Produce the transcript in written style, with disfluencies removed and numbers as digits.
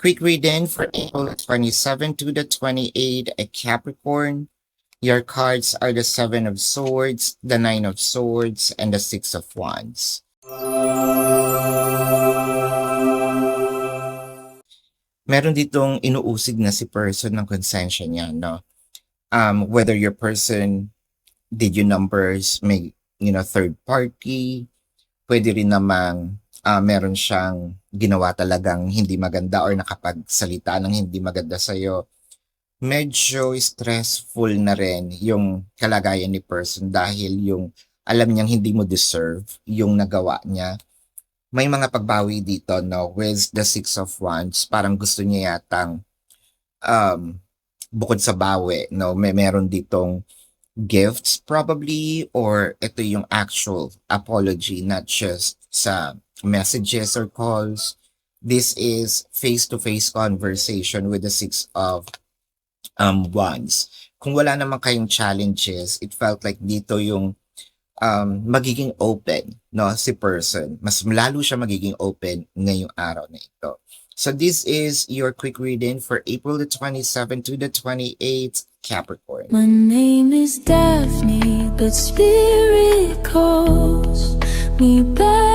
Quick reading for April 27 to the 28th, a Capricorn. Your cards are the Seven of Swords, the Nine of Swords, and the Six of Wands. Meron ditong inuusig na si person ng konsensya niya, no? Whether your person did you numbers, may, third party, pwede rin namang meron siyang ginawa talagang hindi maganda or nakapagsalita ng hindi maganda sa'yo. Medyo stressful na rin yung kalagayan ni person dahil yung alam niyang hindi mo deserve yung nagawa niya. May mga pagbawi dito, no, with the Six of Wands. Parang gusto niya yatang bukod sa bawi, no, meron ditong gifts probably, or ito yung actual apology, not just sa messages or calls. This is face-to-face conversation with the Six of Wands. Kung wala naman kayong challenges, it felt like dito yung magiging open, no, si person. Mas lalo siya magiging open ngayong araw na ito. So this is your quick reading for April the 27 to the 28th, Capricorn. My name is Daphne, but spirit calls me back.